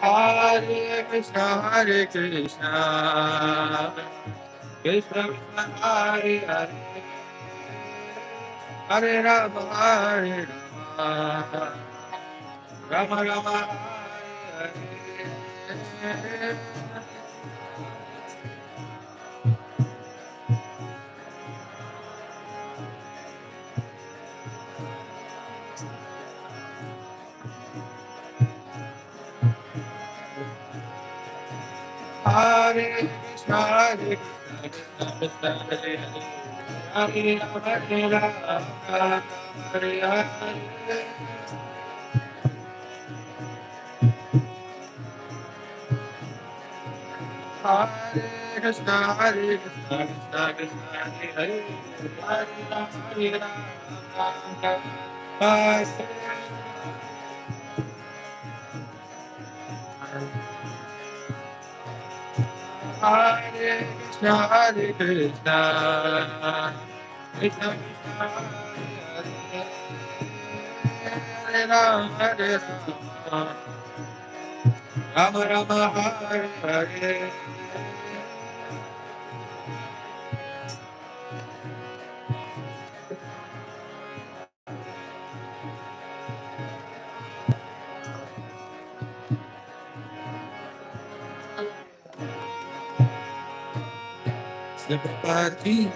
Hare Krishna, Hare Krishna, Krishna Krishna, Hare Hare, Hare Rama, Hare Rama, Rama Rama, Hare Hare. Hare Krishna, Hare Krishna, Krishna Krishna, Hare Hare, Hare Rama, Hare Rama, Hare Hare. Hare Krishna, Hare Krishna, Krishna Krishna, Hare Hare, Hare Rama, Hare Rama, Hare Hare Krishna, Hare Krishna, Krishna Krishna, Hare Hare, Hare Rama, Hare Rama, Rama Rama, Hare Hare. Sympathy.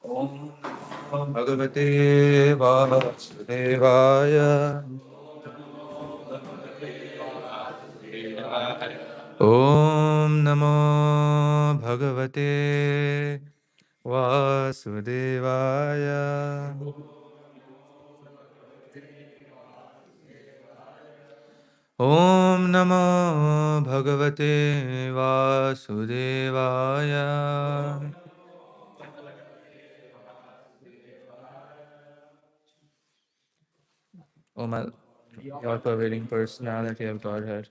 Om Bhagavate Vasudevaya. Om Namo Bhagavate Vasudevaya. Om Namo Bhagavate Vasudevaya. Oh my, all pervading personality of Godhead.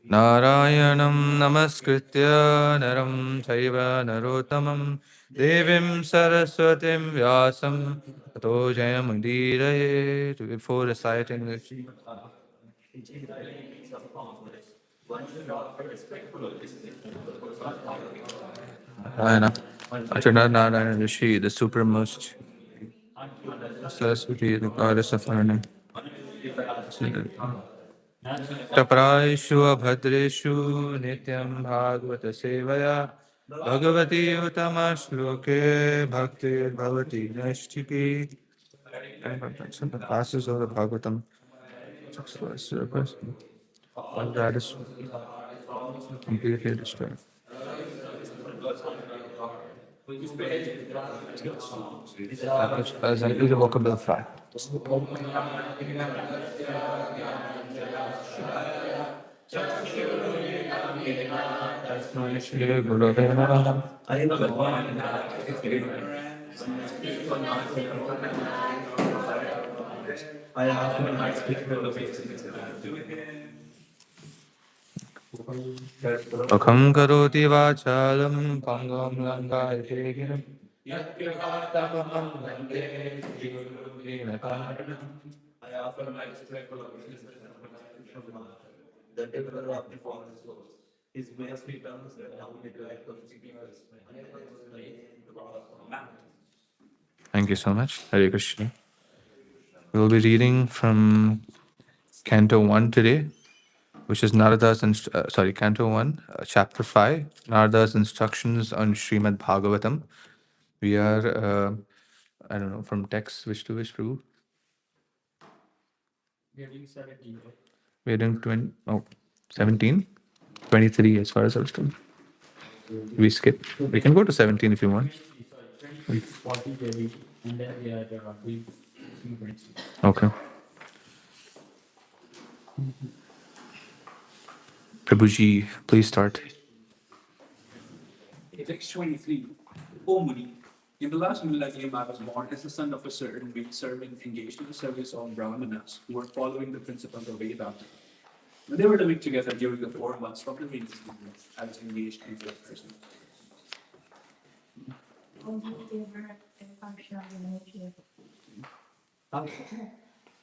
Narayanam namaskritya naram chaiva narottamam devim saraswatim vyasam tato jayamudiraye. Before reciting this, Narayana, Acharya Narayana Rishi, the supremmost Saraswati, the goddess of learning. Tapraishu abhadreshu nityam bhagavata sevaya bhagavati utama shloke bhakti bhavati nashtiki. The classes of the Bhagavatam. All that is completely destroyed. As an irrevocable fact. Akham karoti vachalam pangam langayate giram yatyatapamam vande guruvinatam. Thank you so much. Hare Krishna. We'll be reading from Canto 1 today, which is Canto 1, Chapter 5, Narada's instructions on Srimad Bhagavatam. We are, I don't know, from text, which to which, Prabhu? We're doing 17? 23 as far as I was told. We skip. We can go to 17 if you want. Okay. Prabhuji, please start. Text 23. O Muni, in the last millennium, I was born as the son of a certain maid servant engaged in the service of Brahmanas who were following the principles of Vedanta. When they were living together during the 4 months of the maid's season, I was engaged in their person.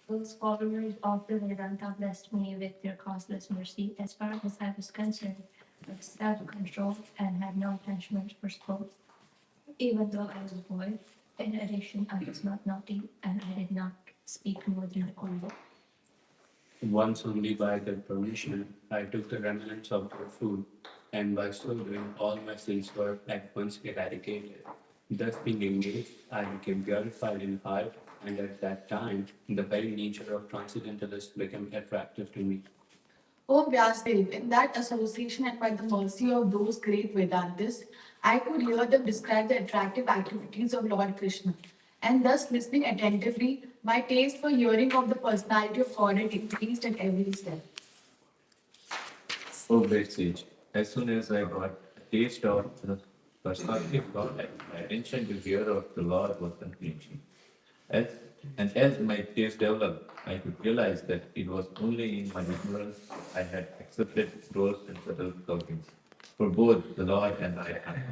Those followers of the Vedanta blessed me with their causeless mercy as far as I was concerned, with self-control and had no attachment for sport. Even though I was a boy, in addition, I was not naughty and I did not speak more than a quarter. Once only by their permission, I took the remnants of their food, and by so doing, all my sins were at once eradicated. Thus being engaged, I became purified in heart, and at that time, the very nature of transcendentalists became attractive to me. Oh, Vyasdev, in that association and by the mercy of those great Vedantists, I could hear them describe the attractive activities of Lord Krishna. And thus, listening attentively, my taste for hearing of the personality of God had increased at every step. Oh, great sage. As soon as I got a taste of the personality of God, my attention to hear of the Lord was unflinching. As, and as my taste developed, I could realize that it was only in my ignorance I had accepted gross and subtle clothings. For both the Lord and I had.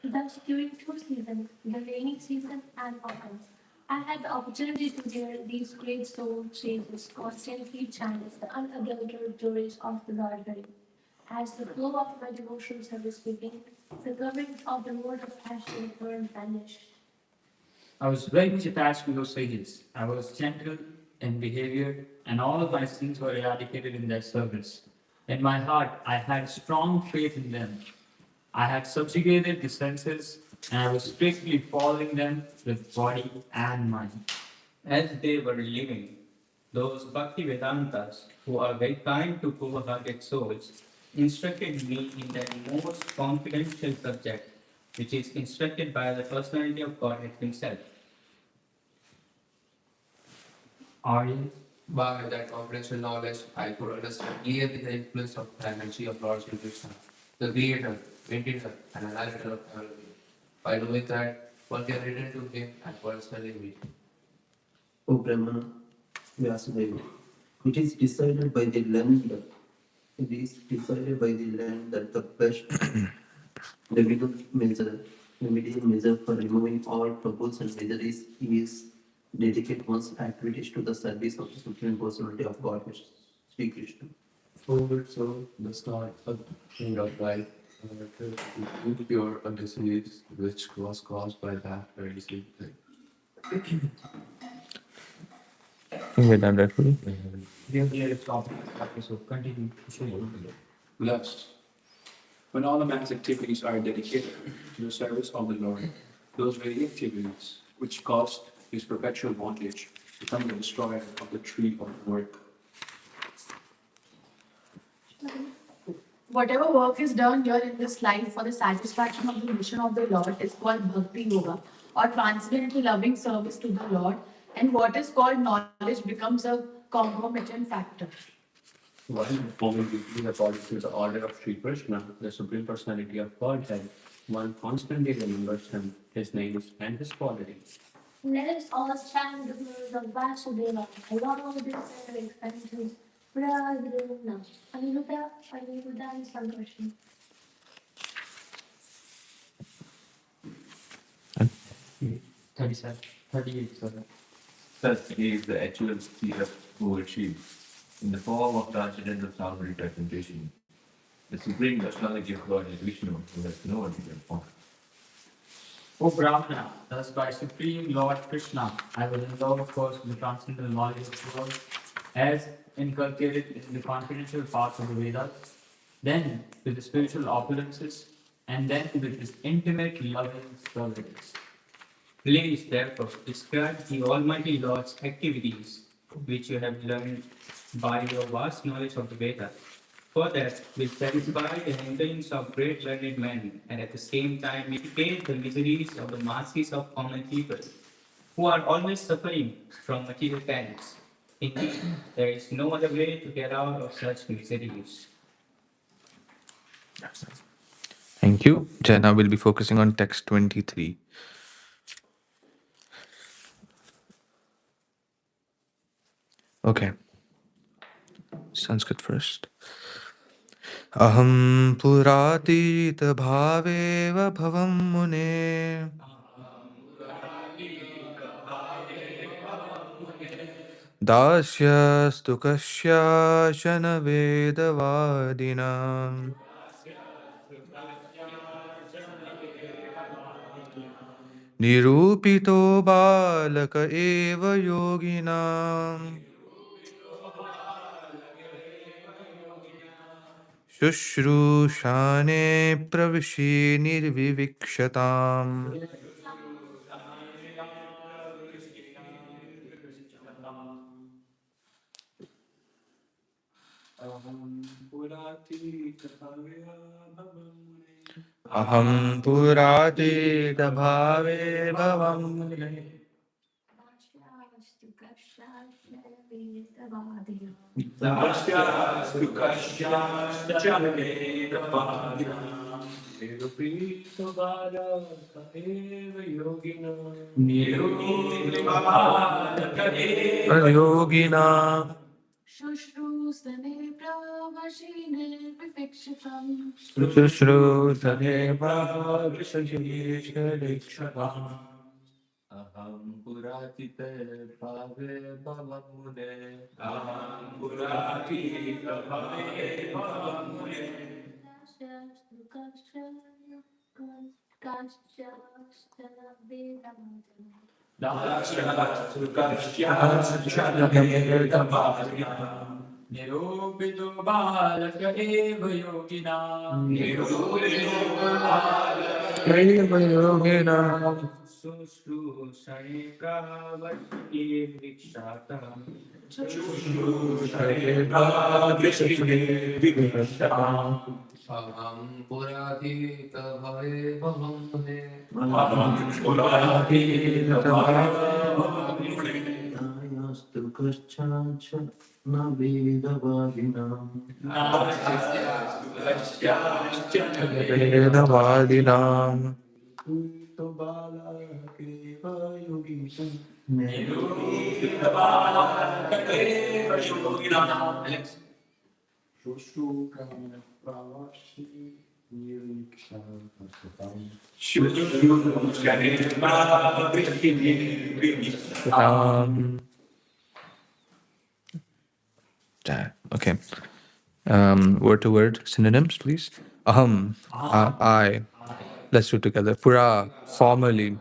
Thus, during two seasons, the rainy season and autumn, I had the opportunity to hear these great soul sages constantly chant the unadulterated glories of the Lord Hari. As the flow of my devotional service began, the current of the mode of passion vanished. I was very much attached to those sages. I was gentle in behavior, and all of my sins were eradicated in their service. In my heart, I had strong faith in them. I had subjugated the senses, and I was strictly following them with body and mind. As they were living, those Bhakti Vedantas, who are very kind to poor-hearted souls, instructed me in that most confidential subject, which is instructed by the personality of Godhead Himself. Arya, By that confidential knowledge, I could understand clearly the influence of the energy of Lord Sri Krishna, the creator, maintainer, and annihilator of everything. By knowing that, one can return to him and personally meet him. O Brahma, Vyasudeva, it is decided by the learned It is decided by the land that the best remedial measure, remedial measure for removing all troubles and miseries is dedicate one's activities to the service of the Supreme Personality of God, Sri Krishna. Oh, so the start of king of life, to cure a disease which was caused by that very same thing. We're done, right? Fully? We have cleared the topic, so continue. Thus, when all a man's activities are dedicated to the service of the Lord, those very activities which caused his perpetual bondage become the destroyer of the tree of work. Whatever work is done here in this life for the satisfaction of the mission of the Lord is called Bhakti Yoga or transcendental loving service to the Lord. And what is called knowledge becomes a concomitant factor. While performing duties according to the order of Sri Krishna, the Supreme Personality of Godhead, one constantly remembers him, his names, and his qualities. Let us all chant the words of Vasudeva along with the very expenses. Pradruna. Aniruddha and Sankarshan. 37, 38, sorry. Thus, he is the actual seer who achieves, in the form of transcendental sound representation, the supreme personality of God is Vishnu, who has no other form. O Brahmana, thus by Supreme Lord Krishna, I will endow first the transcendental knowledge of the world, as inculcated in the confidential parts of the Vedas, then with the spiritual opulences, and then with his intimate loving service. Please, therefore, describe the Almighty Lord's activities, which you have learned by your vast knowledge of the Vedas. For that will satisfy the hankerings of great learned men, and at the same time mitigate the miseries of the masses of common people, who are always suffering from material pangs. Indeed, there is no other way to get out of such miseries. Thank you. Jana will be focusing on text 23. Okay, Sanskrit first. Aham puratita bhaveva bhavam mune dasyastu kasyashana vedavadinam nirupito balaka eva yoginam शुश्रूषाने प्रविशि निर्विविक्षताम् अहं पुरातीतभावे भवं मुने Dasyastu Kashyasya Vedavadya. Dasyastu kasyashana vedavadinam nirupito balaka eva yoginam nirupito balaka eva योगिनाम् Shushrusane pravashine vivikshitam. शुश्रूषणे भाविषयीशदीक्षताम् Aham puratite bhave bhavamune. Aham puratita bhave bhavamune. Dasyastu Kashyasya Vedavadya. Dasyastu kasyashana vedavadinam Nirupito balaka eva yoginam. दैव योगिनाम् Sushrusane pravati vikshatam. शुश्रूषणे भाविषये विविक्तताम् Aham puratita bhave bhavam mune. Aham puratita bhave Nayastu kaschancha na vedavadinam. वेदवादिनाम् Krito bala keva yogita. Alex. Um, okay. Word to word synonyms, please. Aham, I. Let's do it together. Pura, formerly.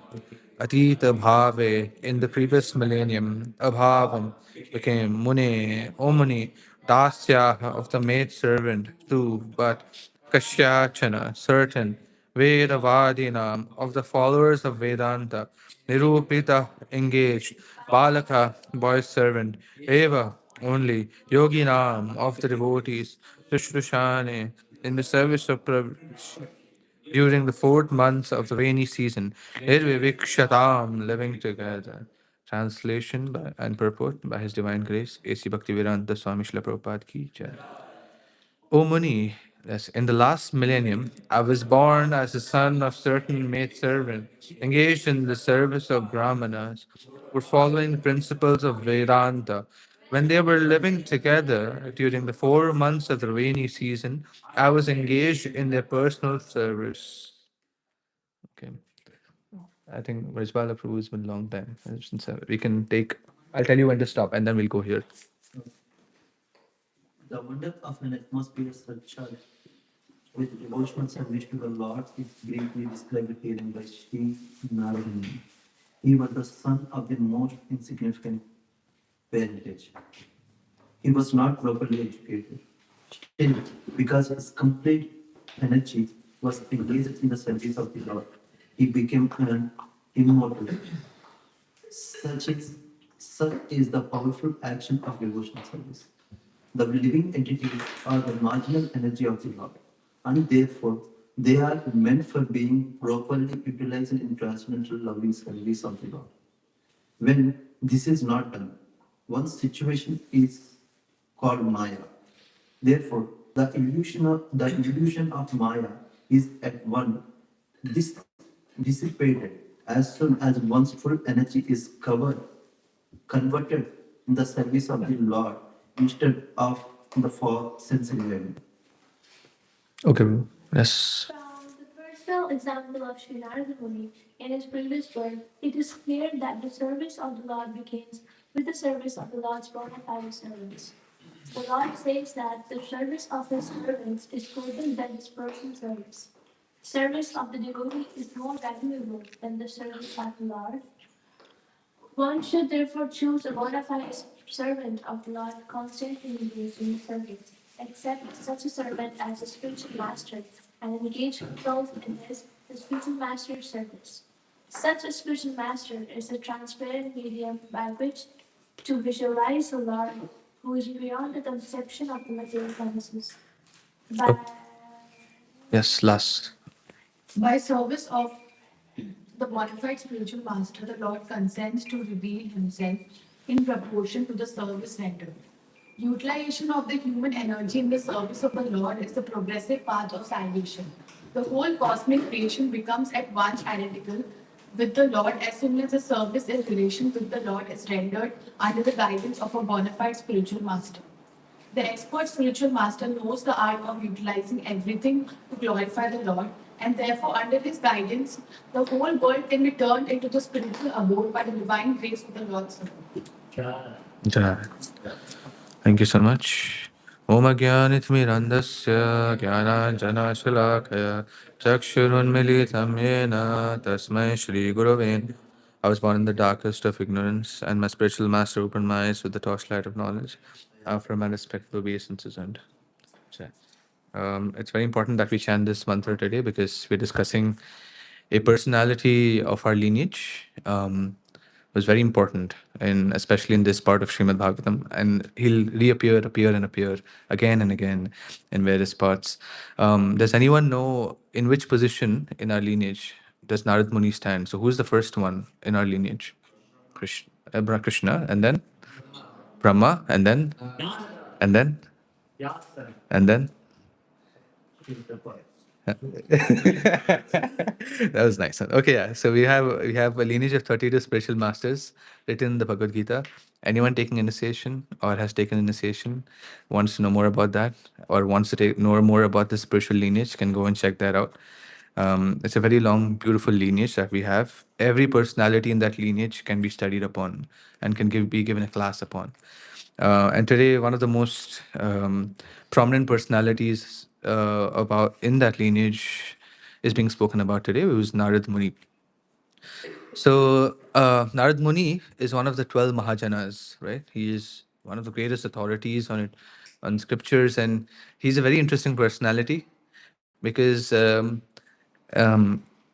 Atita Bhave, in the previous millennium, Abhavam became Mune, Omani, Dasya of the maid servant, too, but Kashyachana, certain, Vedavadinam, of the followers of Vedanta, Nirupita, engaged, Balaka, boy servant, Eva, only, Yoginam, of the devotees, Shushrusshane, in the service of during the 4 months of the rainy season. Nirvivikshatam, living together. Translation and purport by His Divine Grace, A.C. Bhaktivedanta Swami Srila Prabhupada Ki Jai. O Muni, yes, in the last millennium, I was born as the son of certain maidservants, engaged in the service of Brahmanas, were following the principles of Vedanta. When they were living together during the 4 months of the rainy season, I was engaged in their personal service. Okay. I think Rajbala Prabhu has been a long time. We can take, I'll tell you when to stop and then we'll go here. The wonder of an atmosphere such as with devotional service to the Lord is briefly described herein by Sri Narayana. He was the son of the most insignificant parentage. He was not properly educated. Still, because his complete energy was engaged in the service of the Lord, he became an immortal. Such is the powerful action of devotional service. The living entities are the marginal energy of the Lord, and therefore they are meant for being properly utilized in transcendental loving service of the Lord. When this is not done, one situation is called Maya. Therefore, the illusion of Maya is at one dis- dissipated as soon as one's full energy is converted in the service of the Lord instead of the for sense enjoyment. Okay, yes. From the personal example of Sri Narada Muni in his previous birth, it is clear that the service of the Lord begins with the service of the Lord's bona fide servants. The Lord says that the service of his servants is greater than his personal service. Service of the devotee is more valuable than the service of the Lord. One should therefore choose a bona fide servant of the Lord constantly engaged in the service, accept such a servant as a spiritual master, and engage himself in the spiritual master's service. Such a spiritual master is a transparent medium by which to visualize the Lord who is beyond the conception of the material senses. By Yes, last. By service of the modified spiritual master, the Lord consents to reveal himself in proportion to the service rendered. Utilization of the human energy in the service of the Lord is the progressive path of salvation. The whole cosmic creation becomes at once identical with the Lord as soon as the service in relation with the Lord is rendered under the guidance of a bona fide spiritual master. The expert spiritual master knows the art of utilizing everything to glorify the Lord, and therefore, under his guidance, the whole world can be turned into the spiritual abode by the divine grace of the Lord's Son. Jai. Thank you so much. Om Agyanitmirandasya Jnananjanashalakaya Chakshurunmilitam Yena Tasmai Shri Guruve. I was born in the darkest of ignorance, and my spiritual master opened my eyes with the torchlight of knowledge. After my respectful obeisances and it's very important that we chant this mantra today because we're discussing a personality of our lineage. Was very important, and especially in this part of Srimad Bhagavatam, and he'll reappear, appear, and appear again and again in various parts. Does anyone know in which position in our lineage does Narad Muni stand? So, who's the first one in our lineage? Krishna, and then Brahma, and then, and then. That was nice. Okay, yeah. So we have a lineage of 32 spiritual masters written in the Bhagavad Gita. Anyone taking initiation or has taken initiation wants to know more about that, or wants to know more about the spiritual lineage, can go and check that out. It's a very long, beautiful lineage that we have. Every personality in that lineage can be studied upon and can be given a class upon. And today, one of the most prominent personalities about in that lineage is being spoken about today, who's Narad Muni. So, Narad Muni is one of the 12 Mahajanas, right? He is one of the greatest authorities on it, on scriptures, and he's a very interesting personality because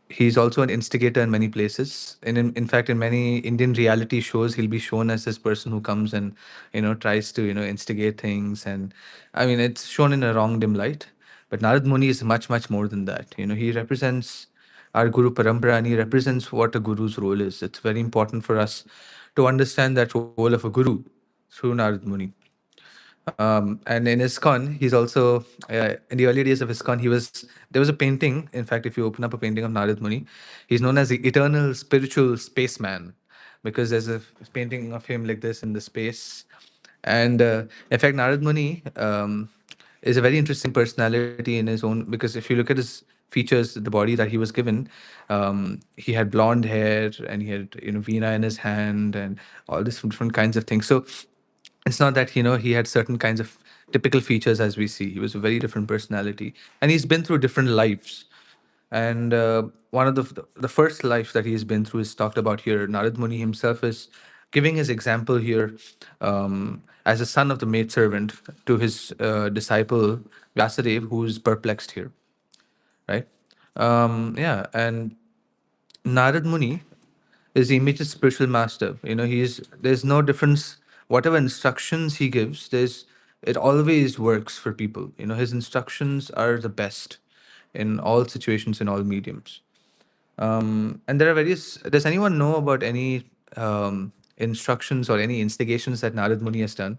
he's also an instigator in many places. And in fact, in many Indian reality shows, he'll be shown as this person who comes and, tries to, instigate things. And I mean, it's shown in a wrong, dim light. But Narad Muni is much, much more than that. He represents our Guru Parampara, and he represents what a guru's role is. It's very important for us to understand that role of a guru through Narad Muni. And in ISKCON, he's also in the early days of ISKCON, there was a painting. In fact, if you open up a painting of Narad Muni, he's known as the eternal spiritual spaceman, because there's a painting of him like this in the space. And in fact, Narad Muni is a very interesting personality in his own, because if you look at his features, the body that he was given, he had blonde hair and he had veena in his hand and all these different kinds of things. So it's not that he had certain kinds of typical features as we see. He was a very different personality, and he's been through different lives. And one of the first life that he's been through is talked about here. Narad Muni himself is giving his example here, as a son of the maidservant to his disciple Vyasadeva, who's perplexed here, right? Yeah, and Narad Muni is the immediate spiritual master. There's no difference. Whatever instructions he gives, it always works for people. His instructions are the best in all situations, in all mediums. And there are various. Does anyone know about any instructions or any instigations that Narad Muni has done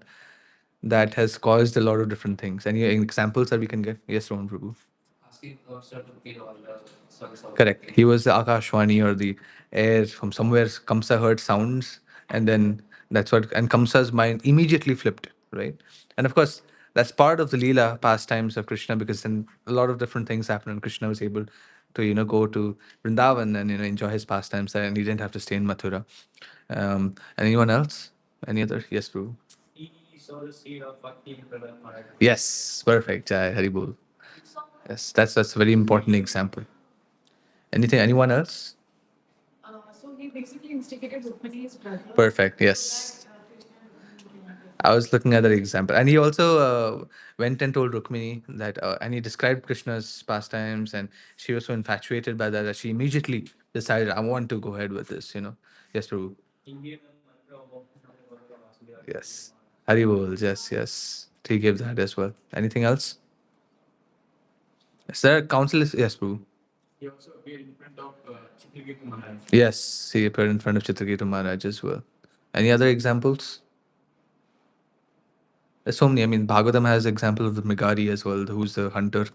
that has caused a lot of different things? Any examples that we can get? Yes, Rohan Prabhu. Asking Sir to be on the service of Correct. He was the Akashwani, or the air from somewhere. Kamsa heard sounds, and then that's what. And Kamsa's mind immediately flipped, right? And of course, that's part of the Leela pastimes of Krishna, because then a lot of different things happened, and Krishna was able to go to Vrindavan and enjoy his pastimes there, and he didn't have to stay in Mathura. Anyone else? Any other? Yes, Prabhu. He saw the seed of Bhakti in Prahlad Maharaj. Yes, perfect. Jai Haribol. Yes, that's a very important example. Anything? Anyone else? So he basically instigated Rukmani's brother. Perfect. Yes. I was looking at that example. And he also went and told Rukmini that, and he described Krishna's pastimes, and she was so infatuated by that she immediately decided, I want to go ahead with this. Yes, Prabhu. He gave the mantra of Namo Bhagavate Vasudevaya. Yes. Haribol. Yes, yes. He gave that as well. Anything else? Is there a council? Yes, Prabhu. He also appeared in front of Chitraketu Maharaj. Yes, he appeared in front of Chitraketu Maharaj as well. Any other examples? There's so many. I mean, Bhagavatam has example of the Migari as well, who's the hunter.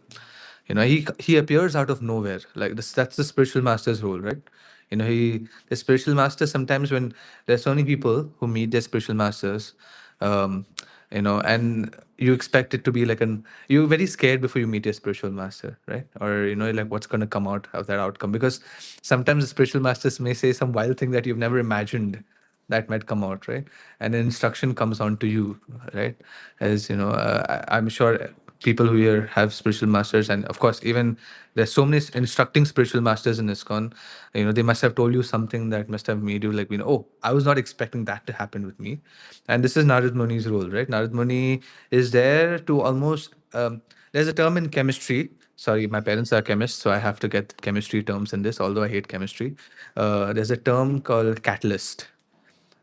He appears out of nowhere. Like this, that's the spiritual master's role, right? The spiritual master, sometimes when there's so many people who meet their spiritual masters, um, and you expect it to be like you're very scared before you meet your spiritual master, right? Or like what's gonna come out of that outcome, because sometimes the spiritual masters may say some wild thing that you've never imagined that might come out, right? And an instruction comes on to you, right? As I'm sure people who here have spiritual masters, and of course, even there's so many instructing spiritual masters in ISKCON. They must have told you something that must have made you like, oh, I was not expecting that to happen with me. And this is Narad Muni's role, right? Narad Muni is there to almost. There's a term in chemistry. Sorry, my parents are chemists, so I have to get chemistry terms in this, although I hate chemistry. There's a term called catalyst,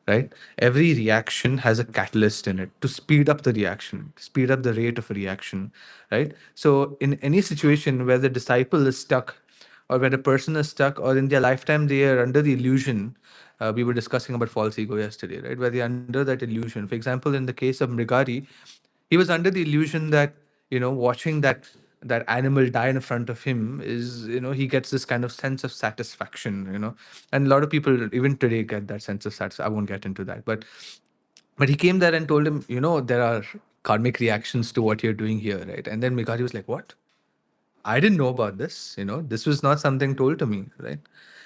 right? Every reaction has a catalyst in it to speed up the reaction, speed up the rate of a reaction, right? So, in any situation where the disciple is stuck, or where the person is stuck, or in their lifetime they are under the illusion, we were discussing about false ego yesterday, right? Where they're under that illusion. For example, in the case of Mrigari, he was under the illusion that watching that animal die in front of him is, he gets this kind of sense of satisfaction. And a lot of people even today get that sense of satisfaction. I won't get into that, but But he came there and told him, there are karmic reactions to what you're doing here, right? And then Mikari was like, what? I didn't know about this. This was not something told to me, right?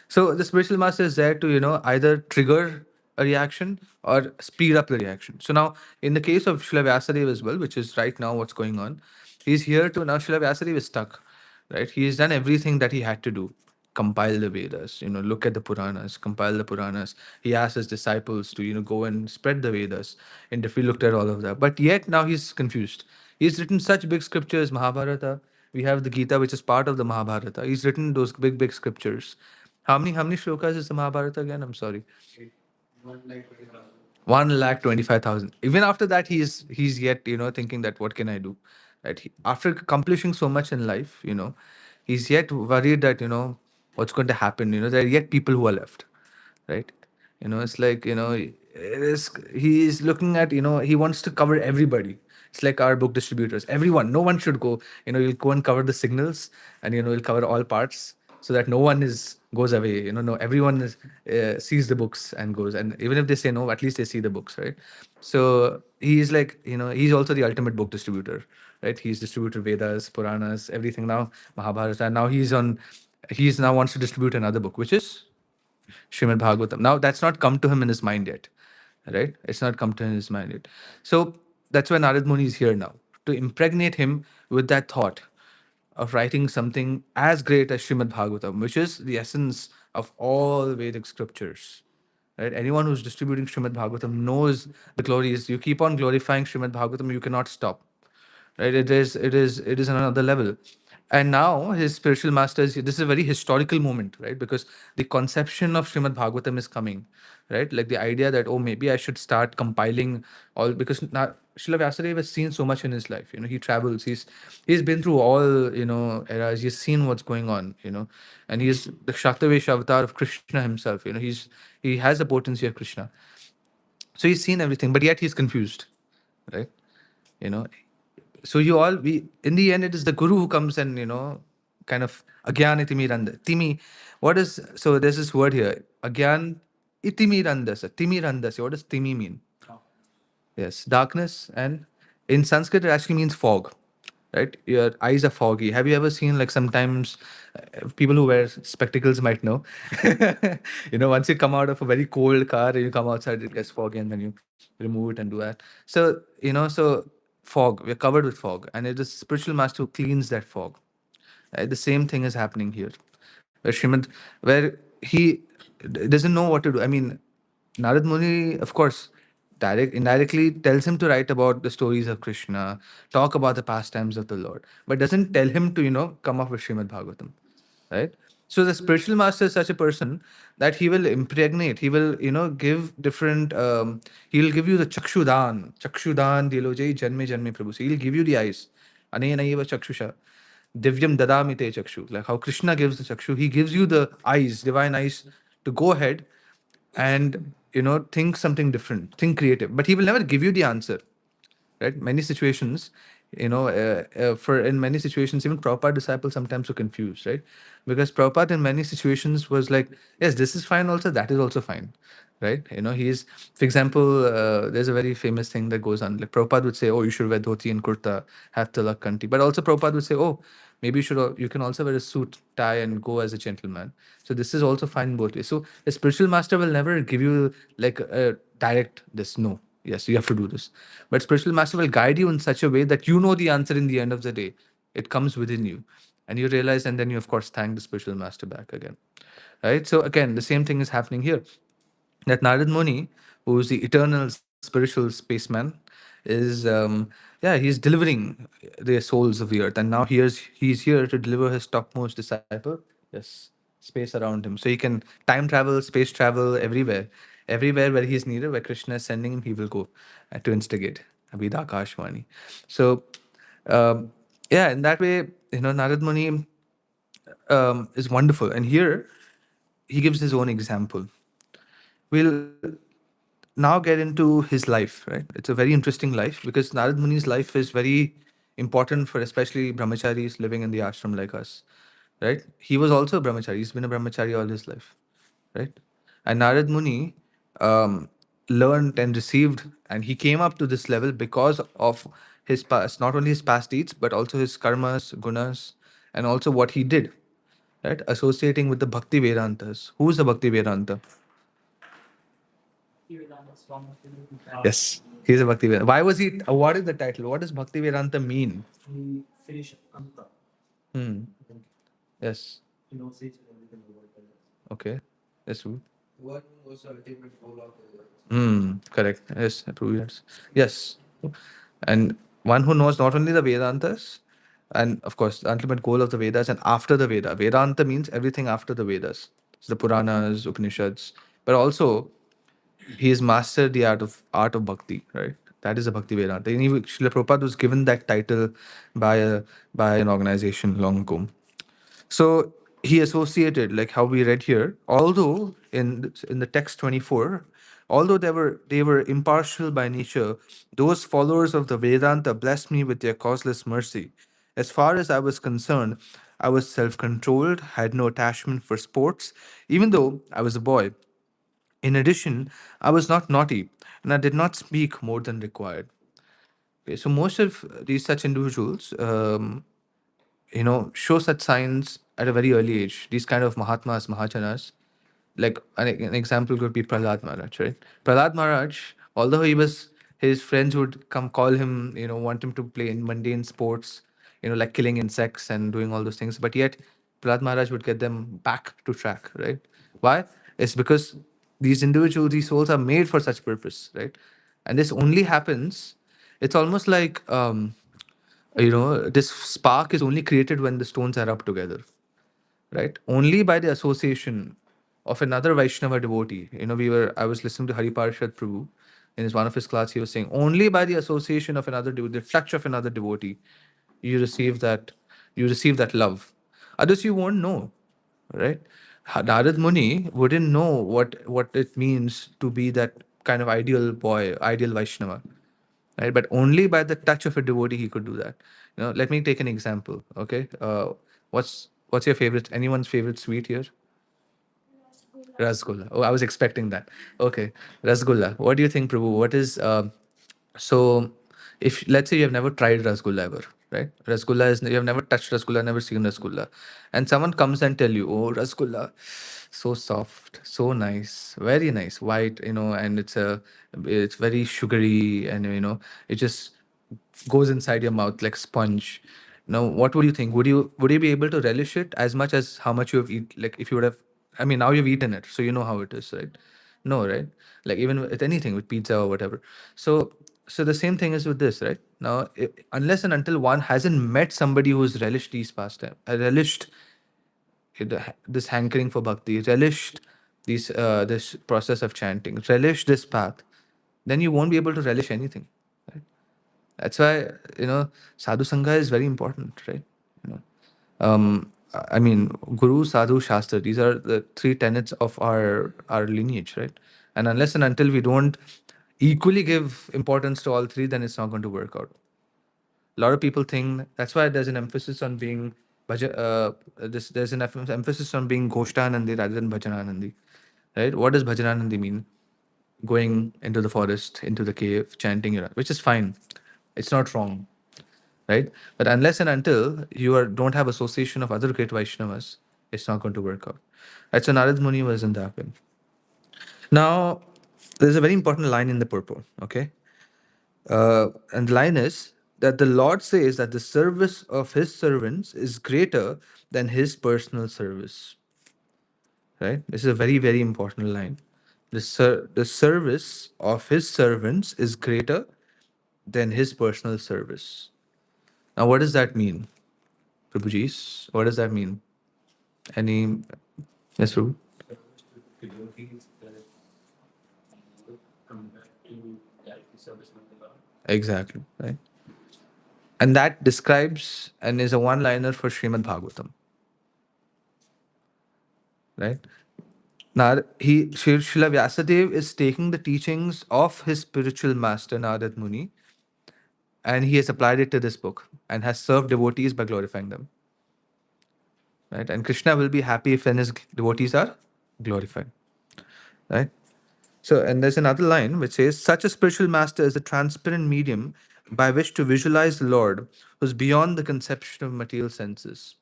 So the spiritual master is there to, either trigger a reaction or speed up the reaction. So now, in the case of Srila Vyasadeva as well, which is right now what's going on, he's here to now. Srila Vyasadeva is stuck, right? He's done everything that he had to do. Compile the Vedas, look at the Puranas, compile the Puranas. He asked his disciples to, go and spread the Vedas. And if we looked at all of that, but yet now he's confused. He's written such big scriptures, Mahabharata. We have the Gita, which is part of the Mahabharata. He's written those big, big scriptures. How many shlokas is the Mahabharata again? I'm sorry. 1,25,000. Even after that, he's yet thinking that what can I do, right? After accomplishing so much in life, he's yet worried that what's going to happen. There are yet people who are left, right? It's like he's looking at he wants to cover everybody. It's like our book distributors. Everyone, no one should go. You'll go and cover the signals, and you'll cover all parts so that no one is goes away. No, everyone sees the books and goes. And even if they say no, at least they see the books, right? So he's like he's also the ultimate book distributor, right? He's distributed Vedas, Puranas, everything now, Mahabharata. And now he's now wants to distribute another book, which is Srimad Bhagavatam. Now that's not come to him in his mind yet, right? It's not come to his mind yet. So that's why Narad Muni is here now to impregnate him with that thought of writing something as great as Srimad Bhagavatam, which is the essence of all Vedic scriptures. Right? Anyone who's distributing Srimad Bhagavatam knows the glories. You keep on glorifying Srimad Bhagavatam, you cannot stop, right? It is another level. And now his spiritual masters, this is a very historical moment, right? Because the conception of Srimad Bhagavatam is coming, right? Like the idea that, oh, maybe I should start compiling all, because now Srila Vyasadeva has seen so much in his life. He travels, he's been through all eras, he's seen what's going on, and he's the Shaktavesh avatar of Krishna himself. He has the potency of Krishna. So he's seen everything, but yet he's confused, right? you know so you all we in the end, it is the guru who comes and kind of agyan itimi randa timi. What is, so there's this word here, agyan itimi randasa, timi randasa. What does timi mean? Yes, darkness. And in Sanskrit, it actually means fog, right? Your eyes are foggy. Have you ever seen, like, sometimes people who wear spectacles might know, once you come out of a very cold car and you come outside, it gets foggy, and then you remove it and do that. So, fog, we're covered with fog, and it is spiritual master who cleans that fog. Right? The same thing is happening here, where he doesn't know what to do. I mean, Narad Muni, of course, indirectly tells him to write about the stories of Krishna, talk about the pastimes of the Lord, but doesn't tell him to, come up with Srimad Bhagavatam, right? So the spiritual master is such a person that he will impregnate, he will, give different, he'll give you the chakshudan dilojai janme janme prabhu. So he'll give you the eyes. Anena eva chakshusha. Divyam dadami te chakshu. Like how Krishna gives the chakshu, he gives you the eyes, divine eyes, to go ahead and think something different, think creative. But he will never give you the answer, right? Many situations, for in many situations, even Prabhupada disciples sometimes were confused, right? Because Prabhupada in many situations was like, yes, this is fine also, that is also fine, right? He's, for example, there's a very famous thing that goes on. Like Prabhupada would say, oh, you should wear dhoti and kurta, have tilak kanti. But also Prabhupada would say, oh, maybe you can also wear a suit, tie, and go as a gentleman. So this is also fine both ways. So a spiritual master will never give you like a direct this, no, yes, you have to do this. But spiritual master will guide you in such a way that you know the answer in the end of the day. It comes within you. And you realize, and then you of course thank the spiritual master back again. Right? So again, the same thing is happening here. That Narad Muni, who is the eternal spiritual spaceman, is yeah, he's delivering the souls of the earth. And now he's here to deliver his topmost disciple. Yes, space around him. So he can time travel, space travel everywhere. Everywhere where he's needed, where Krishna is sending him, he will go to instigate. Abhida Akashvani. So yeah, in that way, Narad Muni is wonderful. And here he gives his own example. We'll now get into his life, right? It's a very interesting life because Narad Muni's life is very important for especially brahmacharis living in the ashram like us, right? He was also a brahmachari. He's been a brahmachari all his life, right? And Narad Muni, um, learned and received, and he came up to this level because of his past, not only his past deeds, but also his karmas, gunas, and also what he did, right? Associating with the Bhakti Vedantas. Who is the Bhakti Vedanta? Yes, he's a Bhakti Vedanta. Why was he awarded the title? What does Bhakti Vedanta mean? He finished Anta. Hmm. Yes. He knows each and everything about that. Okay. Yes. Who? What was the ultimate goal of the Correct. Yes. True. Yes. Yes. And one who knows not only the Vedantas, and of course, the ultimate goal of the Vedas and after the Veda. Vedanta means everything after the Vedas. So the Puranas, Upanishads, but also he has mastered the art of bhakti, right? That is a Bhakti Vedanta. And even Srila Prabhupada was given that title by by an organization long ago. So he associated, like how we read here, although in the text 24, although they were impartial by nature, those followers of the Vedanta blessed me with their causeless mercy. As far as I was concerned, I was self-controlled, had no attachment for sports, even though I was a boy. In addition, I was not naughty, and I did not speak more than required. Okay, so most of these such individuals, show such signs at a very early age. These kind of Mahatmas, Mahajanas, like an example could be Prahlad Maharaj, right? Prahlad Maharaj, although his friends would come call him, want him to play in mundane sports, like killing insects and doing all those things, but yet Prahlad Maharaj would get them back to track, right? Why? It's because these individuals, these souls are made for such purpose, right? And this only happens, it's almost like, this spark is only created when the stones are rubbed together, right? Only by the association of another Vaishnava devotee. I was listening to Hari Parshad Prabhu in one of his class. He was saying, only by the association of another devotee, the touch of another devotee, you receive that, you receive that love. Others you won't know, right? Narad Muni wouldn't know what it means to be that kind of ideal boy, ideal Vaishnava, right? But only by the touch of a devotee he could do that. Let me take an example. Okay, what's your favorite? Anyone's favorite sweet here? Rasgulla. Oh, I was expecting that. Okay, rasgulla. What do you think, Prabhu? What is so? If let's say you have never tried rasgulla ever, right? Rasgulla is you have never touched rasgulla, never seen rasgulla, and someone comes and tell you, "Oh, rasgulla, so soft, so nice, very nice, white, and it's very sugary, and it just goes inside your mouth like sponge." Now, what would you think? Would you be able to relish it as much as how much you have eat? Like if you would have, I mean, now you've eaten it, so you know how it is, right? No, right? Like even with anything, with pizza or whatever. So the same thing is with this, right? Now, unless and until one hasn't met somebody who's relished these pastime, relished this hankering for bhakti, relished this process of chanting, relish this path, then you won't be able to relish anything. Right? That's why sadhu sangha is very important, right? You know, I mean, guru, sadhu, shastra. These are the three tenets of our lineage, right? And unless and until we don't equally give importance to all three, then it's not going to work out. A lot of people think that's why there's an emphasis on being there's an emphasis on being Goshtanandi rather than Bhajananandi, right? What does Bhajananandi mean? Going into the forest, into the cave, chanting, which is fine. It's not wrong, right? But unless and until you don't have association of other great Vaishnavas, it's not going to work out. Right? So Narad Muni was in that way. Now, there's a very important line in the purport, okay? And the line is that the Lord says that the service of his servants is greater than his personal service. Right? This is a very, very important line. The service of his servants is greater than his personal service. Now, what does that mean, Prabhuji's? What does that mean? Any, yes, Prabhu? Service to devotees that come back to directly service with the Lord. Exactly, right? And that describes and is a one-liner for Srimad Bhagavatam, right? Now, Srila Vyasadeva is taking the teachings of his spiritual master, Narad Muni, and he has applied it to this book and has served devotees by glorifying them. Right? And Krishna will be happy if then his devotees are glorified. Right? So, and there's another line which says, such a spiritual master is a transparent medium by which to visualize the Lord, who's beyond the conception of material senses,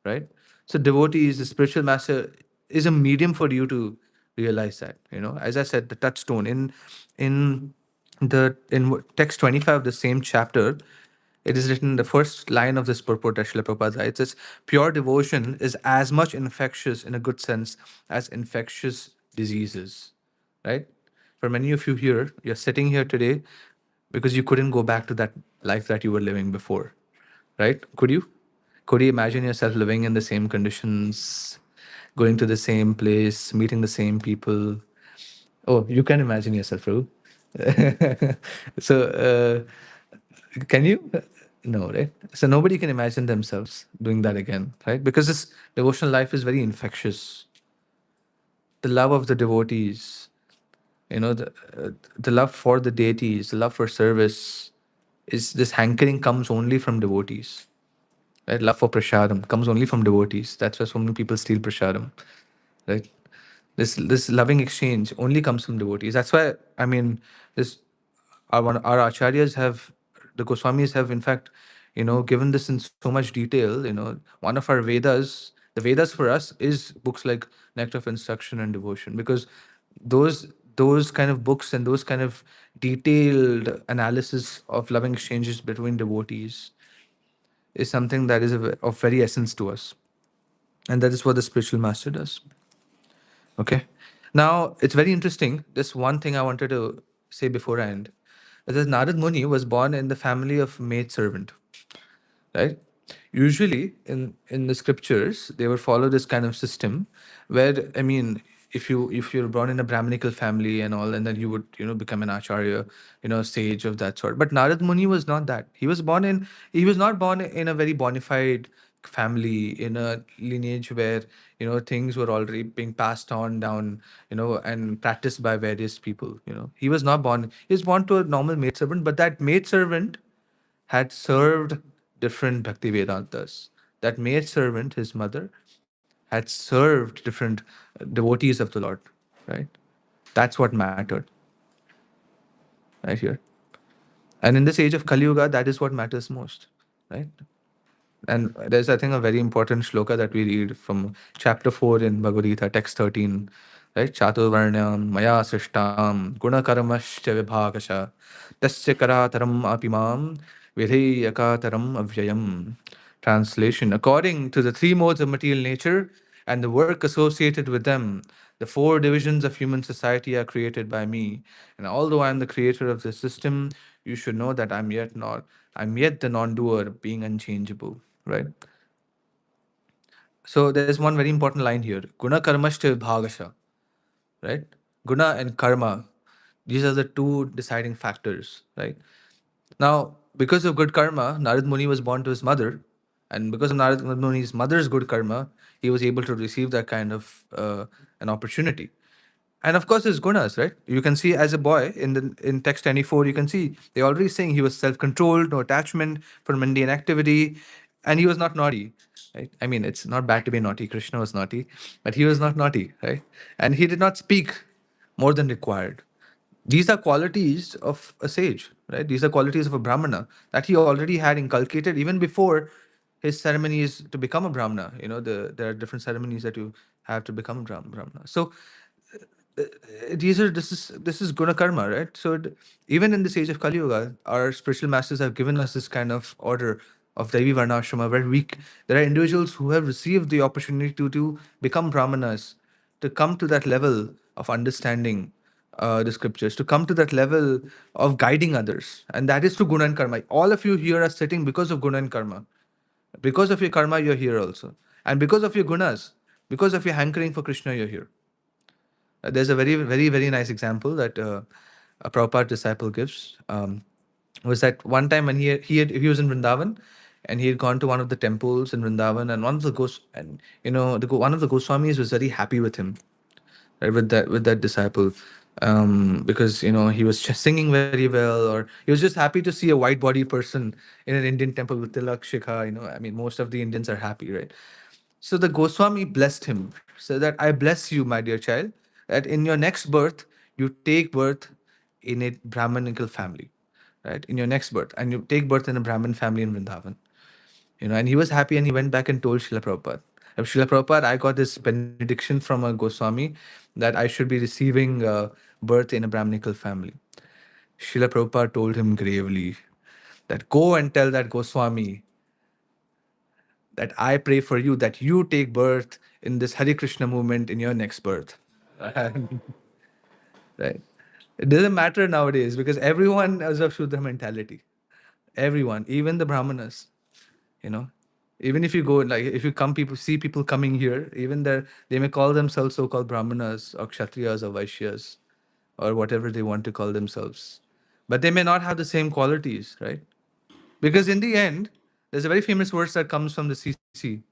right? So, devotees, the spiritual master is a medium for you to realize that. As I said, the touchstone in text 25 of the same chapter, it is written in the first line of this purport that Srila Prabhupada writes. It says, pure devotion is as much infectious in a good sense as infectious diseases, right? For many of you here, you're sitting here today because you couldn't go back to that life that you were living before, right? Could you? Could you imagine yourself living in the same conditions, going to the same place, meeting the same people? Oh, you can imagine yourself, Prabhu. So, can you? No, right? So nobody can imagine themselves doing that again, right? Because this devotional life is very infectious. The love of the devotees, the love for the deities, the love for service, is this hankering comes only from devotees, right? Love for prasadam comes only from devotees. That's why so many people steal prasadam, right? This loving exchange only comes from devotees. That's why, I mean, this our acharyas have, the Goswamis have, in fact, given this in so much detail. One of our Vedas, the Vedas for us is books like Nectar of Instruction and Devotion, because those kind of books and those kind of detailed analysis of loving exchanges between devotees is something that is of very essence to us, and that is what the spiritual master does. Okay. Now, it's very interesting. This one thing I wanted to say before I end. That Narad Muni was born in the family of maid servant, right? Usually in the scriptures, they would follow this kind of system where, I mean, if you're born in a Brahminical family and all, and then you would become an acharya, sage of that sort. But Narad Muni was not that. He was not born in a very bona fide family, in a lineage where things were already being passed on down, and practiced by various people. He was not born. He was born to a normal maid servant, but that maid servant had served different Bhakti Vedantas. That maid servant, his mother, had served different devotees of the Lord, right? That's what mattered, right here. And in this age of Kali Yuga, that is what matters most, right? And there's, I think, a very important shloka that we read from chapter 4 in Bhagavad Gita, text 13, right? Chaturvarnyam maya srishtam gunakarmascha vibhakasha tasya karataram apimam vidheyakataram avyayam. Translation: according to the three modes of material nature and the work associated with them, the four divisions of human society are created by me. And although I am the creator of this system, you should know that I'm yet the non-doer, being unchangeable. Right? So there's one very important line here. Guna karmashta bhagasha. Right? Guna and karma. These are the two deciding factors. Right? Now, because of good karma, Narad Muni was born to his mother, and because of Narad Muni's mother's good karma, he was able to receive that kind of an opportunity. And of course, his gunas, right? You can see as a boy in text 24, you can see they already saying he was self-controlled, no attachment for mundane activity, and he was not naughty, right? I mean, it's not bad to be naughty. Krishna was naughty, but he was not naughty, right? And he did not speak more than required. These are qualities of a sage, right? These are qualities of a brahmana that he already had inculcated even before his ceremonies to become a brahmana. There are different ceremonies that you have to become a brahmana. So this is guna karma, right? So even in this age of Kali Yuga, our spiritual masters have given us this kind of order of Devi Varnashrama, where there are individuals who have received the opportunity to become brahmanas, to come to that level of understanding the scriptures, to come to that level of guiding others, and that is through guna and karma. All of you here are sitting because of guna and karma. Because of your karma, you're here also, and because of your gunas, because of your hankering for Krishna, you're here. There's a very, very, very nice example that a Prabhupada disciple gives. Was that one time when he was in Vrindavan, and he had gone to one of the temples in Vrindavan, and one of the Goswamis was very happy with him, right, with that disciple, because he was just singing very well, or he was just happy to see a white bodied person in an Indian temple with tilak shikha. I mean, most of the Indians are happy, right? So the Goswami blessed him, said that I bless you, my dear child, that in your next birth you take birth in a Brahminical family, right? In your next birth, and you take birth in a Brahmin family in Vrindavan. And he was happy and he went back and told Srila Prabhupada, Srila Prabhupada, I got this benediction from a Goswami that I should be receiving birth in a Brahminical family. Srila Prabhupada told him gravely that go and tell that Goswami that I pray for you that you take birth in this Hare Krishna movement in your next birth. Right? It doesn't matter nowadays because everyone is of Shudra mentality. Everyone, even the Brahmanas, you know. Even if you go, like, if you come, people see people coming here, even there, they may call themselves so-called Brahmanas or Kshatriyas or Vaishyas or whatever they want to call themselves. But they may not have the same qualities, right? Because in the end, there's a very famous verse that comes from the CC,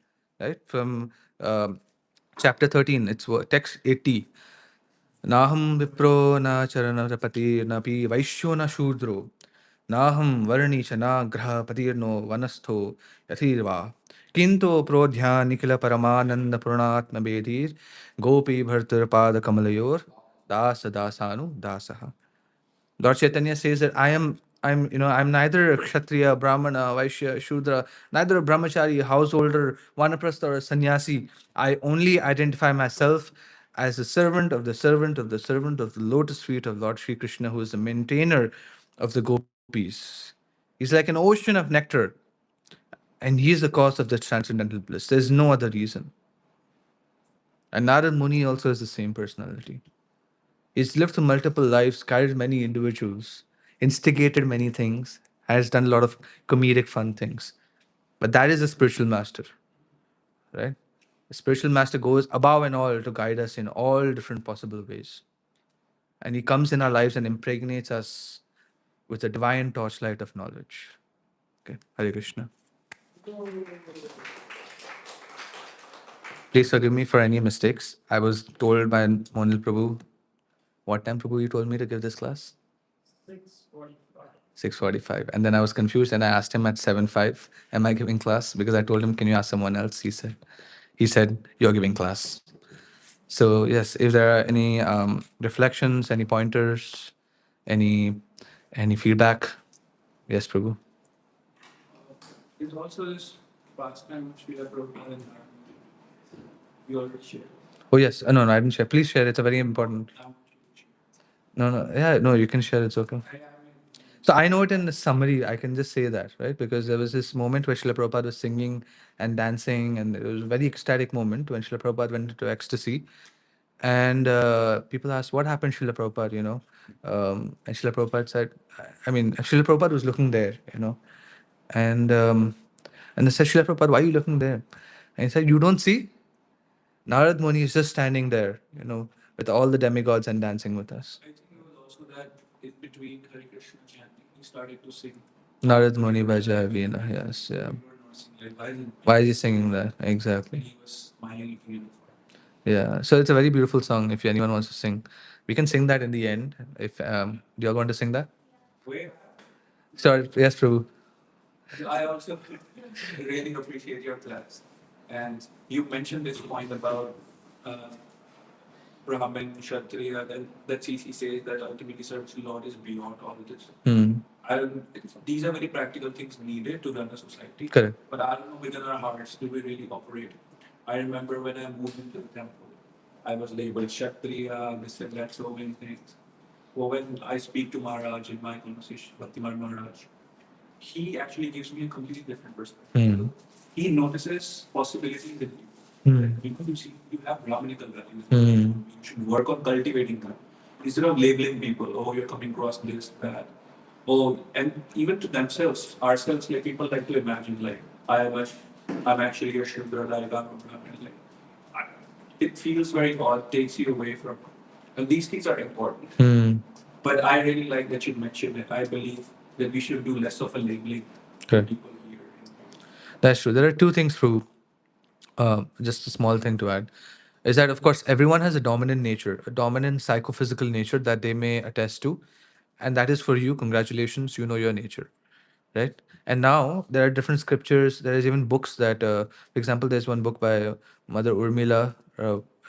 right? From chapter 13, it's text 80. Naham vipro na charanapati napi vaishyo na shudro. Naham varnisha na graha patirno vanastho yathirva. Kinto prodhya nikila paramananda purnatma bedir gopi bhartar pada kamalayor dasa dasanu dasaha. Lord Chaitanya says that I'm neither a Kshatriya, Brahmana, Vaishya, Shudra, neither a brahmachari, householder, vanaprastha, or a sannyasi. I only identify myself as a servant of the servant of the servant of the lotus feet of Lord Sri Krishna, who is the maintainer of the gopis. He's like an ocean of nectar, and he is the cause of the transcendental bliss. There's no other reason. And Narad Muni also has the same personality. He's lived through multiple lives, carried many individuals, instigated many things, has done a lot of comedic fun things. But that is a spiritual master, right? A spiritual master goes above and all to guide us in all different possible ways. And he comes in our lives and impregnates us with the divine torchlight of knowledge. Okay, Hare Krishna. Please forgive me for any mistakes. I was told by Monil Prabhu, what time Prabhu you told me to give this class? 6:45. And then I was confused and I asked him at 7:05, am I giving class? Because I told him, can you ask someone else? He said, you're giving class. So yes, if there are any reflections, any pointers, any feedback, yes, Prabhu. There's also this pastime which we have broken in our we already shared. Oh yes, no, I didn't share. Please share. It's a very important. I want to share. No, yeah, no, you can share. It's okay. I mean, So I know it in the summary. I can just say that, right? Because there was this moment where Srila Prabhupada was singing and dancing, and it was a very ecstatic moment when Srila Prabhupada went into ecstasy. And people asked, what happened, Srila Prabhupada, and Srila Prabhupada said, Srila Prabhupada was looking there, and they said, Srila Prabhupada, why are you looking there? And he said, you don't see? Narad Muni is just standing there, with all the demigods and dancing with us. I think it was also that in between Hare Krishna chanting, he started to sing. Narad Muni Bhaja Veena, yes, yeah. We were not singing, like, Why is he singing that? and Exactly. he was smiling for you. Yeah. So it's a very beautiful song. If anyone wants to sing, we can sing that in the end. If do you all want to sing that? Where Sorry. Yes, Prabhu. I also really appreciate your class. And you mentioned this point about uh, Brahmin, Kshatriya, that CC says that ultimately service to Lord is beyond all of this. Hmm. I don't, these are very practical things needed to run a society. Correct. But I don't know within our hearts do we really operate. I remember when I moved into the temple, I was labeled Kshatriya, this and that, so many things. Well, when I speak to Maharaj in my conversation, Bhaktiman Maharaj, he actually gives me a completely different perspective. Hmm. He notices possibilities in you. Hmm. Like, you see, you have Brahminical values. Hmm. You should work on cultivating them. Instead of labeling people, oh, you're coming across this, that. Oh, and even to themselves, ourselves, like people like to imagine, like, I'm actually a Shudra, like I'm a Brahmin. Like, I- it feels very odd, takes you away from. And these things are important. Hmm. But I really like that you mentioned it. I believe that we should do less of a labeling Correct. people here. That's true. There are two things, Prabhu. Just a small thing to add is that, of course, everyone has a dominant nature, a dominant psychophysical nature that they may attest to. And that is for you. Congratulations, you know your nature. Right? And now there are different scriptures. There is even books that, for example, there's one book by Mother Urmila,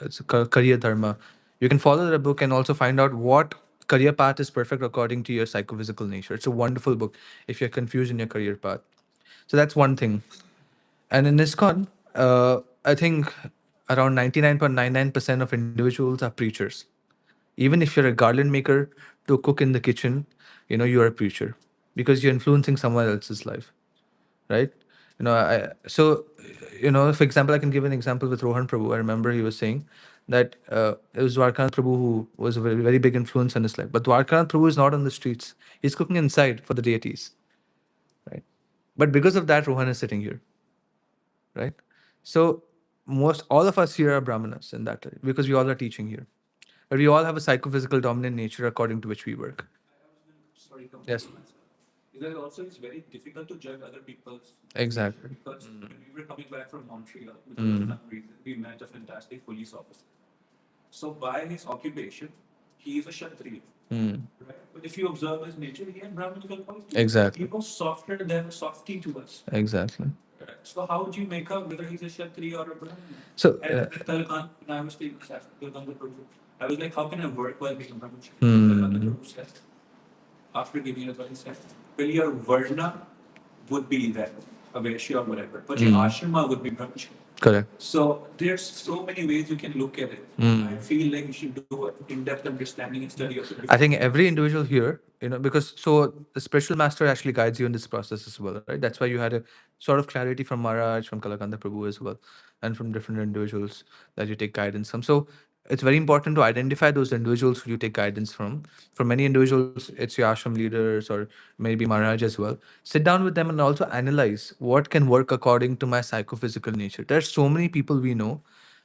it's Kariya Dharma. You can follow the book and also find out what career path is perfect according to your psychophysical nature. It's a wonderful book if you're confused in your career path. So that's one thing. And in ISKCON, I think around 99.99% of individuals are preachers. Even if you're a garland maker to cook in the kitchen, you're a preacher because you're influencing someone else's life, right? For example, I can give an example with Rohan Prabhu. I remember he was saying that it was Dwarkanath Prabhu who was a very, very big influence on his life. But Dwarkanath Prabhu is not on the streets. He's cooking inside for the deities, right? But because of that, Rohan is sitting here, right? So most all of us here are Brahmanas in that because we all are teaching here. But we all have a psychophysical dominant nature according to which we work. Sorry, come Yes. Because also it's very difficult to judge other people's Exactly. because when we were coming back from Montreal, because for some reason we met a fantastic police officer. So by his occupation, he is a Kshatriya. Right? But if you observe his nature, he had Brahminical qualities. Exactly. He was softer than a softie to us. Exactly. Right? So how would you make out whether he's a Kshatriya or a Brahmin? So, And with Talakan, when I was taking Talakan, I was like, how can I work while being a Brahmin? Talakan said, after giving advice, he said, well, your Varna would be that, a Vaishya or whatever, but your Ashrama would be Brahmacharya. correct. So there's so many ways you can look at it. I feel like you should do an in-depth understanding and study of it. I think every individual here, because so the spiritual master actually guides you in this process as well, right? That's why you had a sort of clarity from Maharaj, from Kalakanda Prabhu as well, and from different individuals that you take guidance from. So it's very important to identify those individuals who you take guidance from. For many individuals, it's your ashram leaders or maybe Maharaj as well. Sit down with them and also analyze what can work according to my psychophysical nature. There's so many people we know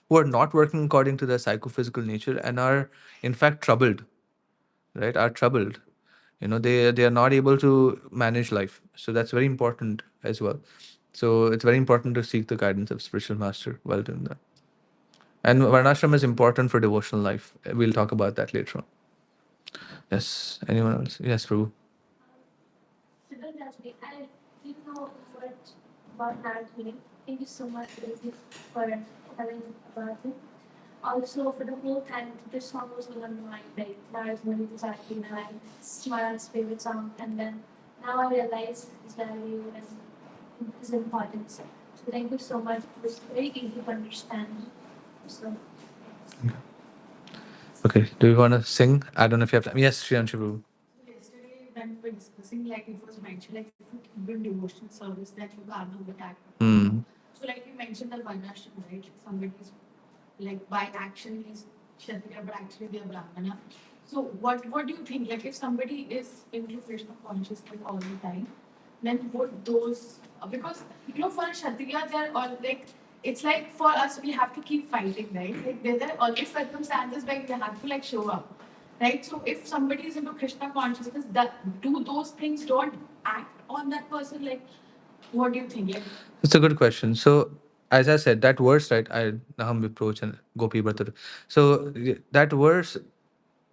who are not working according to their psychophysical nature and are in fact troubled, right? Are troubled. They are not able to manage life. So that's very important as well. So it's very important to seek the guidance of spiritual master while doing that. And varnashram is important for devotional life. We'll talk about that later on. Yes. Anyone else? Yes, Prabhu. Siddharth Rajni, I didn't know much about that healing. Thank you so much, Daisy, for telling about it. Also, for the whole time, this song was on my mind, like, Lars Mani Sakti, and it's Smaran's favorite song. And then now I realize its value and its importance. So, thank you so much. It was very easy to understand. So, Okay. Do you want to sing? I don't know if you have time. Yes, Shriyanshi Prabhu. Yesterday, when we were discussing, like it was mentioned, like if you keep doing devotional service, then you have no attack. Hmm. So, like you mentioned, the Varnashram, right? Like somebody's like by action he's Kshatriya, but actually they're Brahmana. So, what do you think? Like, if somebody is into Krishna consciousness all the time, then would those because for a Kshatriya they're all like it's like for us we have to keep fighting, right? Like there are always circumstances where we have to like show up. Right. So if somebody is into Krishna consciousness, that do those things don't act on that person? Like, what do you think? Like, It's a good question. So, as I said, that verse, right? I Naham Viproch and Gopi Bhatter. So that verse,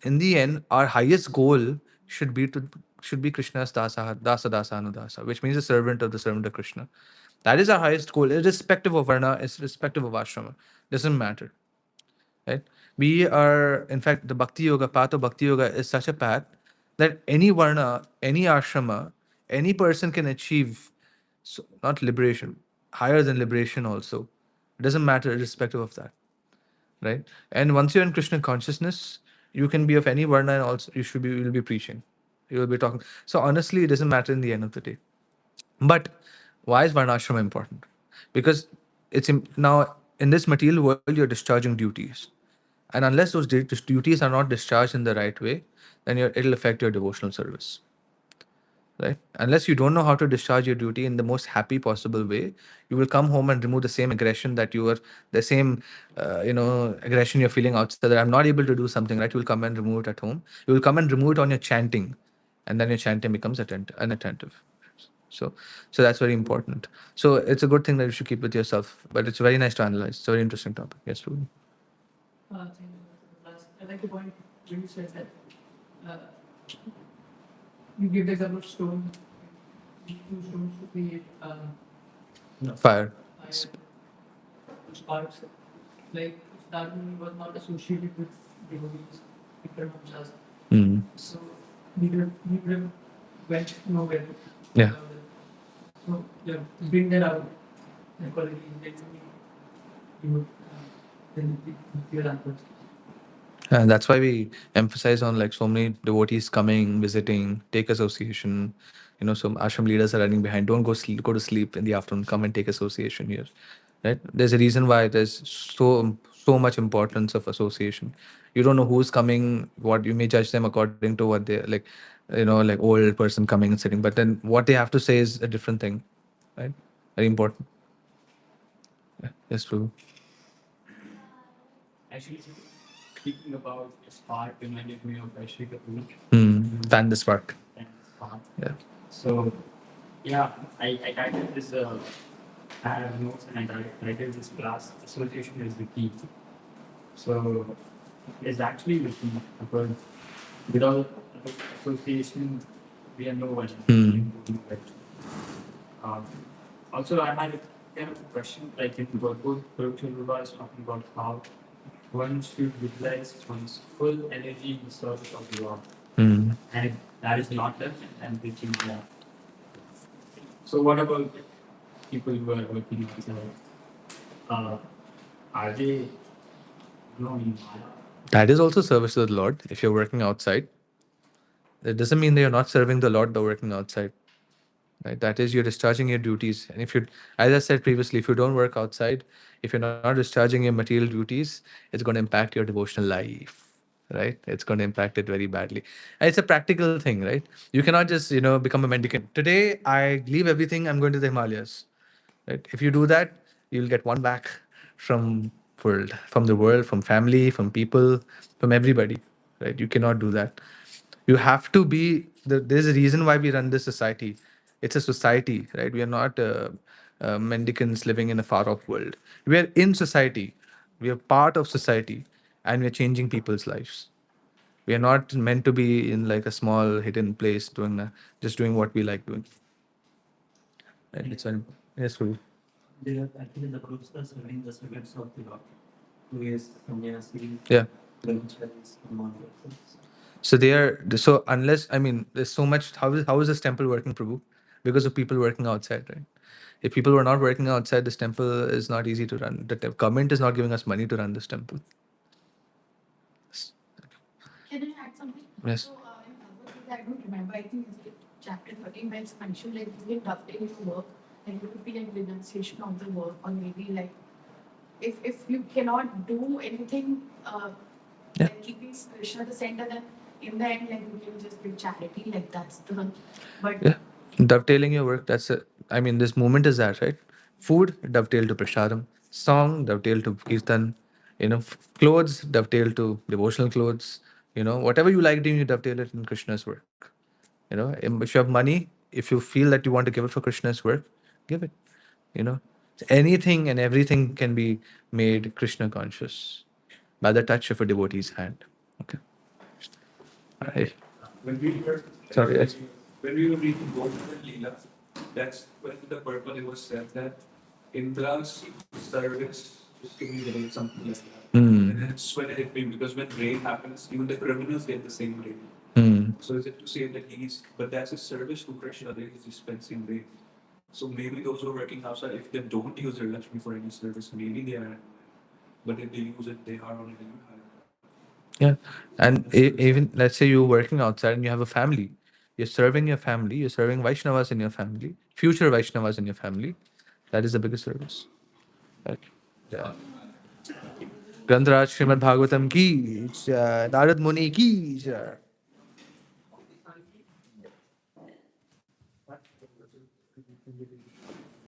in the end, our highest goal should be Krishna's dasa anudasa, which means the servant of Krishna. That is our highest goal, irrespective of varna, irrespective of ashrama. Doesn't matter, right? We are, in fact, the bhakti yoga, path of bhakti yoga is such a path that any varna, any ashrama, any person can achieve, so not liberation, higher than liberation also. It doesn't matter irrespective of that, right? And once you're in Krishna consciousness, you can be of any varna and also you'll be preaching. You will be talking. So honestly, it doesn't matter in the end of the day. But why is varnashrama important? Because now in this material world, you're discharging duties. And unless those duties are not discharged in the right way, then it'll affect your devotional service, right? Unless you don't know how to discharge your duty in the most happy possible way, you will come home and remove the same aggression the same, aggression you're feeling outside. That I'm not able to do something right. You will come and remove it at home. You will come and remove it on your chanting, and then your chanting becomes unattentive. So, so that's very important. So it's a good thing that you should keep with yourself. But it's very nice to analyze. It's a very interesting topic. Yes, Ruby. I like the point when you said that uh, you give the example of stone, two stones to create Fire. fire, sparks. like if that movie was not associated with devotees, it would have just Hmm. so we would have went nowhere. Yeah. without it. So yeah, bring that out, the quality, then you would then feel that. And that's why we emphasize on like so many devotees coming, visiting, take association. Some ashram leaders are running behind. Don't go to sleep in the afternoon. Come and take association here, right? There's a reason why there's so much importance of association. You don't know who's coming. What you may judge them according to what they like, like old person coming and sitting. But then what they have to say is a different thing, right? Very important. Yeah. Yes, true. Actually, speaking about Spark reminded me of Ashri Kapoor Fan the spark. and Spark. Yeah. So, yeah, I titled this, I have notes and I titled this class Association is the Key. So, it's actually the key because without association, we are no one. Um, Also, I had a kind of a question, like in Gurkul, Gurkul is talking about how one should utilize one's full energy in service of the Lord. Hmm. And if that is not done, and we think more. So, what about people who are working outside? Are they, in Maya? That is also service to the Lord. If you're working outside, it doesn't mean that you're not serving the Lord by working outside. Right? That is, you're discharging your duties. And if you, as I said previously, if you don't work outside, if you're not discharging your material duties, it's going to impact your devotional life. Right? It's going to impact it very badly. And it's a practical thing, right? You cannot just, become a mendicant. Today, I leave everything. I'm going to the Himalayas. Right? If you do that, you'll get one back from the world, from family, from people, from everybody. Right? You cannot do that. You have to be. There's a reason why we run this society. It's a society, right? We are not mendicants living in a far-off world. We are in society. We are part of society, and we are changing people's lives. We are not meant to be in like a small hidden place just doing what we like doing. Right? It's very important. Yes, Guru. They are actually the groups are serving the servants of the Lord, who is sannyasi, Yeah. brahmacharis, and non-workers. So they are so unless I mean there's so much how is this temple working, Prabhu? Because of people working outside, right? If people were not working outside, this temple is not easy to run. The government is not giving us money to run this temple. Can I add something? Yes. So, in Bhagavad Gita, I don't remember, I think it's like chapter 13, where it's mentioned like you can dovetail your work, and it could be like renunciation of the work, or maybe like if you cannot do anything, Yeah. like keeping Krishna at the center, then in the end, like you can just give charity, like that's the. But Yeah. Dovetailing your work, that's it. I mean, this movement is that, right? Food, dovetail to prashadam. Song, dovetail to kirtan. Clothes, dovetail to devotional clothes. Whatever you like doing, you dovetail it in Krishna's work. If you have money, if you feel that you want to give it for Krishna's work, give it. You know, anything and everything can be made Krishna conscious by the touch of a devotee's hand. Okay. Right. When we were Sorry, yes. when we were reading Govardhan Leela, that's when the purpose it was said that Indra's service is to be rain, something like that. And that's when it hit me because when rain happens, even the criminals get the same rain. So is it to say that but that's a service to Krishna that he's dispensing rain. So maybe those who are working outside, if they don't use their Lakshmi for any service, maybe they are, but if they use it, they are on a even higher. Yeah. And even let's say you're working outside and you have a family, you're serving your family, you're serving Vaishnavas in your family, future Vaishnavas in your family. That is the biggest service. Right. Yeah. Grantaraj Srimad Bhagavatam ki, Narad Muni ki.